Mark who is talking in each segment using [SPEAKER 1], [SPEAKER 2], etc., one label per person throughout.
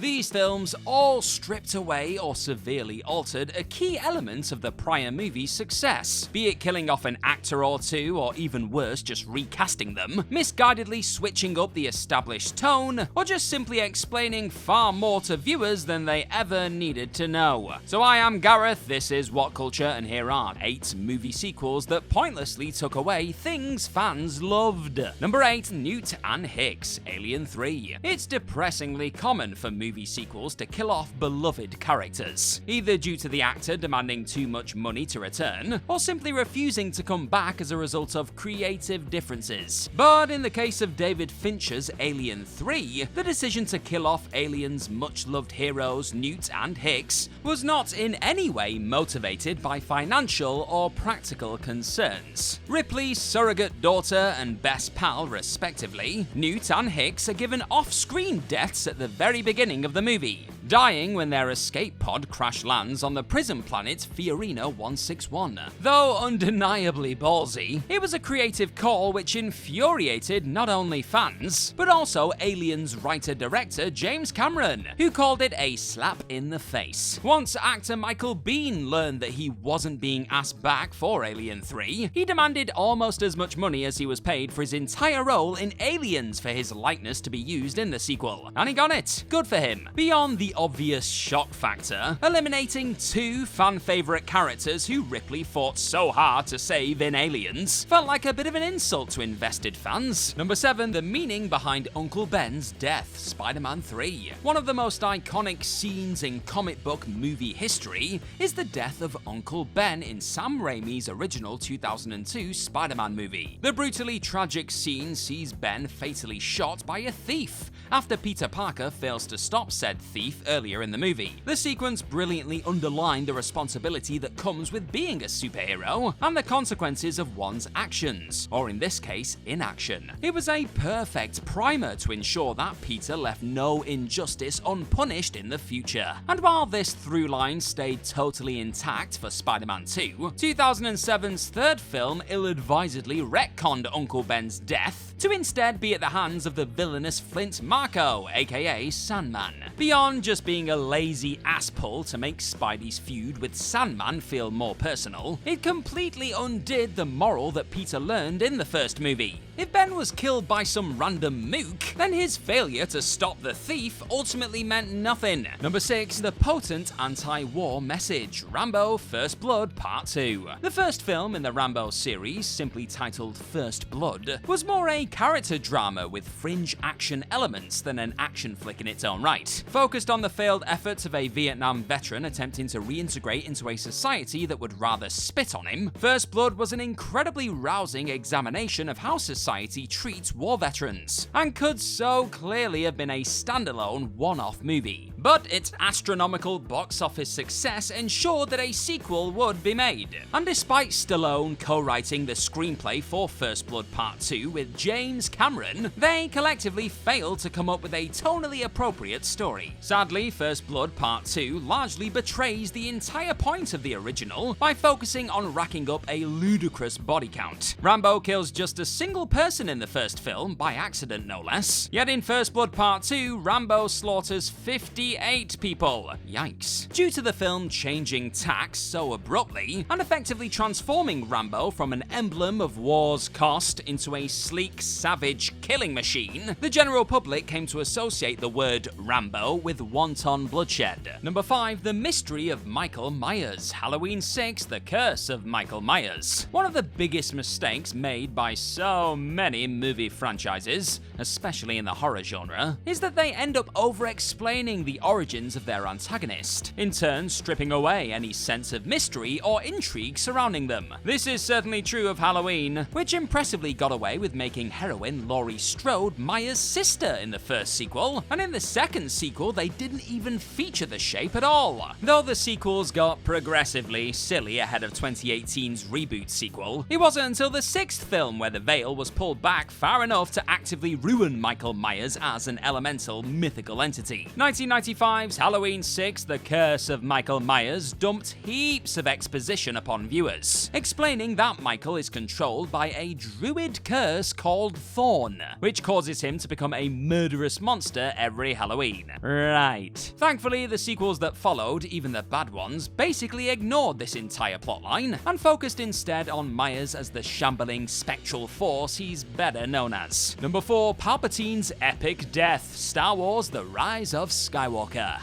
[SPEAKER 1] These films all stripped away or severely altered a key element of the prior movie's success, be it killing off an actor or two, or even worse, just recasting them, misguidedly switching up the established tone, or just simply explaining far more to viewers than they ever needed to know. So I am Gareth, this is What Culture, and here are 8 movie sequels that pointlessly took away things fans loved. Number 8, Newt and Hicks, Alien 3. It's depressingly common for movie sequels to kill off beloved characters, either due to the actor demanding too much money to return, or simply refusing to come back as a result of creative differences. But in the case of David Fincher's Alien 3, the decision to kill off Alien's much-loved heroes Newt and Hicks was not in any way motivated by financial or practical concerns. Ripley's surrogate daughter and best pal, respectively, Newt and Hicks are given off-screen deaths at the very beginning of the movie, dying when their escape pod crash lands on the prison planet Fiorina 161. Though undeniably ballsy, it was a creative call which infuriated not only fans, but also Alien's writer-director James Cameron, who called it a slap in the face. Once actor Michael Biehn learned that he wasn't being asked back for Alien 3, he demanded almost as much money as he was paid for his entire role in Aliens for his likeness to be used in the sequel, and he got it. Good for him. Beyond the obvious shock factor, eliminating 2 fan-favourite characters who Ripley fought so hard to save in Aliens felt like a bit of an insult to invested fans. Number 7, the meaning behind Uncle Ben's death, Spider-Man 3. One of the most iconic scenes in comic book movie history is the death of Uncle Ben in Sam Raimi's original 2002 Spider-Man movie. The brutally tragic scene sees Ben fatally shot by a thief after Peter Parker fails to stop said thief earlier in the movie. The sequence brilliantly underlined the responsibility that comes with being a superhero and the consequences of one's actions, or in this case, inaction. It was a perfect primer to ensure that Peter left no injustice unpunished in the future. And while this through line stayed totally intact for Spider-Man 2, 2007's third film ill-advisedly retconned Uncle Ben's death to instead be at the hands of the villainous Flint Marko, aka Sandman. Beyond just being a lazy ass pull to make Spidey's feud with Sandman feel more personal, it completely undid the moral that Peter learned in the first movie. If Ben was killed by some random mook, then his failure to stop the thief ultimately meant nothing. Number 6, the potent anti-war message, Rambo First Blood Part 2. The first film in the Rambo series, simply titled First Blood, was more a character drama with fringe action elements than an action flick in its own right. Focused on the failed efforts of a Vietnam veteran attempting to reintegrate into a society that would rather spit on him, First Blood was an incredibly rousing examination of how society treats war veterans, and could so clearly have been a standalone one-off movie. But its astronomical box office success ensured that a sequel would be made. And despite Stallone co-writing the screenplay for First Blood Part 2 with James Cameron, they collectively failed to come up with a tonally appropriate story. Sadly, First Blood Part 2 largely betrays the entire point of the original by focusing on racking up a ludicrous body count. Rambo kills just a single person in the first film, by accident no less, yet in First Blood Part 2, Rambo slaughters 58 people. Yikes. Due to the film changing tack so abruptly, and effectively transforming Rambo from an emblem of war's cost into a sleek, savage killing machine, the general public came to associate the word Rambo with wanton bloodshed. Number 5, the mystery of Michael Myers, Halloween 6, the curse of Michael Myers. One of the biggest mistakes made by so many movie franchises, especially in the horror genre, is that they end up over-explaining the origins of their antagonist, in turn stripping away any sense of mystery or intrigue surrounding them. This is certainly true of Halloween, which impressively got away with making heroine Laurie Strode Myers' sister in the first sequel, and in the second sequel they didn't even feature the shape at all. Though the sequels got progressively silly ahead of 2018's reboot sequel, it wasn't until the sixth film where the veil was pulled back far enough to actively ruin Michael Myers as an elemental mythical entity. 1990 1995's Halloween 6, The Curse of Michael Myers dumped heaps of exposition upon viewers, explaining that Michael is controlled by a druid curse called Thorn, which causes him to become a murderous monster every Halloween. Right. Thankfully, the sequels that followed, even the bad ones, basically ignored this entire plotline and focused instead on Myers as the shambling spectral force he's better known as. Number 4, Palpatine's epic death, Star Wars: The Rise of Skywalker.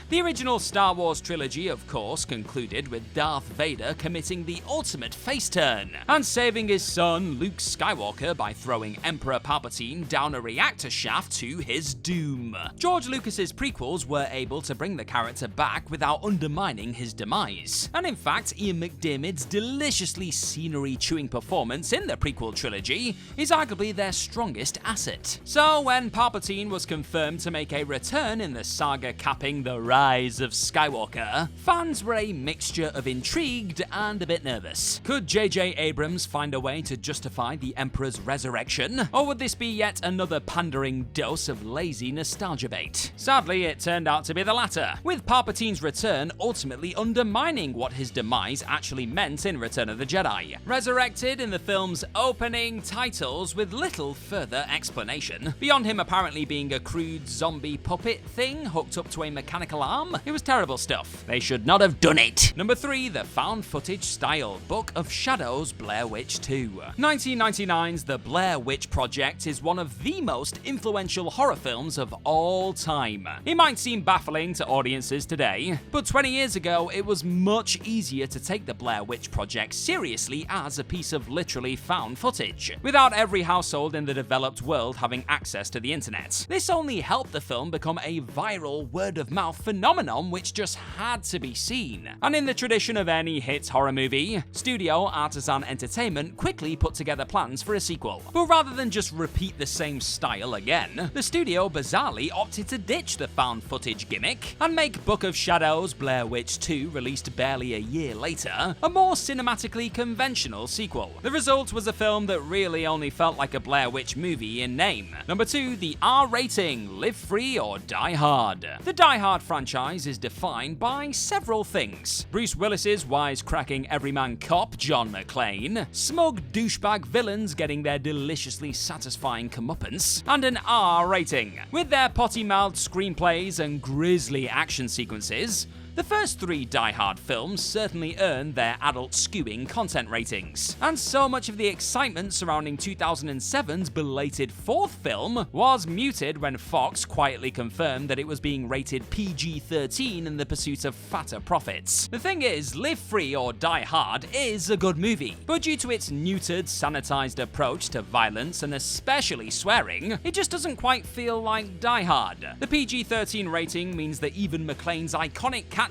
[SPEAKER 1] The original Star Wars trilogy, of course, concluded with Darth Vader committing the ultimate face turn and saving his son, Luke Skywalker, by throwing Emperor Palpatine down a reactor shaft to his doom. George Lucas's prequels were able to bring the character back without undermining his demise, and in fact, Ian McDiarmid's deliciously scenery-chewing performance in the prequel trilogy is arguably their strongest asset. So when Palpatine was confirmed to make a return in the saga capping The Rise of Skywalker, fans were a mixture of intrigued and a bit nervous. Could J.J. Abrams find a way to justify the Emperor's resurrection, or would this be yet another pandering dose of lazy nostalgia bait? Sadly, it turned out to be the latter, with Palpatine's return ultimately undermining what his demise actually meant in Return of the Jedi. Resurrected in the film's opening titles with little further explanation, beyond him apparently being a crude zombie puppet thing hooked up to a mechanical arm. It was terrible stuff. They should not have done it. Number 3, the found footage style, Book of Shadows: Blair Witch 2. 1999's The Blair Witch Project is one of the most influential horror films of all time. It might seem baffling to audiences today, but 20 years ago it was much easier to take the Blair Witch Project seriously as a piece of literally found footage, without every household in the developed world having access to the internet. This only helped the film become a viral word-of-mouth phenomenon which just had to be seen. And in the tradition of any hit horror movie, Studio Artisan Entertainment quickly put together plans for a sequel. But rather than just repeat the same style again, the studio bizarrely opted to ditch the found footage gimmick and make Book of Shadows: Blair Witch 2, released barely a year later, a more cinematically conventional sequel. The result was a film that really only felt like a Blair Witch movie in name. Number 2, the R rating, Live Free or Die Hard. The Die Hard franchise is defined by several things: Bruce Willis's wisecracking everyman cop John McClane, smug douchebag villains getting their deliciously satisfying comeuppance, and an R rating. With their potty-mouthed screenplays and grisly action sequences, the first 3 Die Hard films certainly earned their adult-skewing content ratings, and so much of the excitement surrounding 2007's belated 4th film was muted when Fox quietly confirmed that it was being rated PG-13 in the pursuit of fatter profits. The thing is, Live Free or Die Hard is a good movie, but due to its neutered, sanitized approach to violence and especially swearing, it just doesn't quite feel like Die Hard. The PG-13 rating means that even McClane's iconic catchphrase,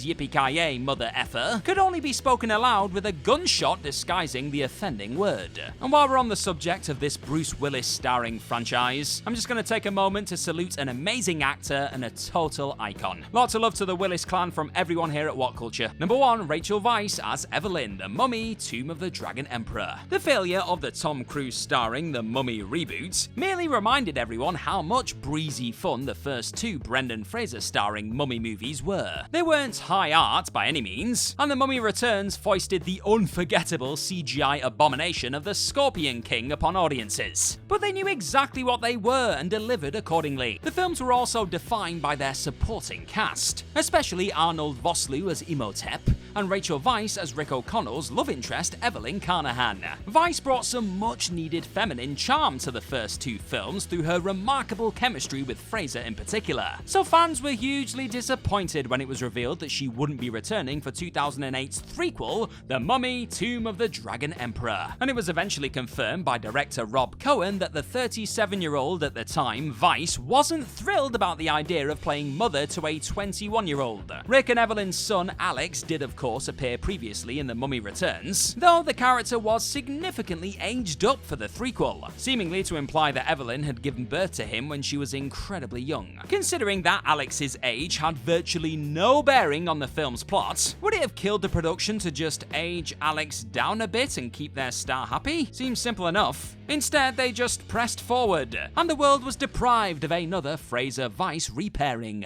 [SPEAKER 1] "Yippee-ki-yay, mother effer," could only be spoken aloud with a gunshot disguising the offending word. And while we're on the subject of this Bruce Willis starring franchise, I'm just going to take a moment to salute an amazing actor and a total icon. Lots of love to the Willis clan from everyone here at What Culture. Number 1, Rachel Weisz as Evelyn, the Mummy, Tomb of the Dragon Emperor. The failure of the Tom Cruise starring The Mummy reboot merely reminded everyone how much breezy fun the first 2 Brendan Fraser starring Mummy movies were. They weren't high art by any means, and The Mummy Returns foisted the unforgettable CGI abomination of the Scorpion King upon audiences. But they knew exactly what they were and delivered accordingly. The films were also defined by their supporting cast, especially Arnold Vosloo as Imhotep, and Rachel Weisz as Rick O'Connell's love interest Evelyn Carnahan. Weisz brought some much-needed feminine charm to the first 2 films through her remarkable chemistry with Fraser in particular. So fans were hugely disappointed when it was revealed that she wouldn't be returning for 2008's threequel, The Mummy, Tomb of the Dragon Emperor. And it was eventually confirmed by director Rob Cohen that the 37-year-old at the time, Weisz, wasn't thrilled about the idea of playing mother to a 21-year-old. Rick and Evelyn's son, Alex, did of course appear previously in The Mummy Returns, though the character was significantly aged up for the threequel, seemingly to imply that Evelyn had given birth to him when she was incredibly young. Considering that Alex's age had virtually no bearing on the film's plot, would it have killed the production to just age Alex down a bit and keep their star happy? Seems simple enough. Instead, they just pressed forward, and the world was deprived of another Fraser Weisz repairing.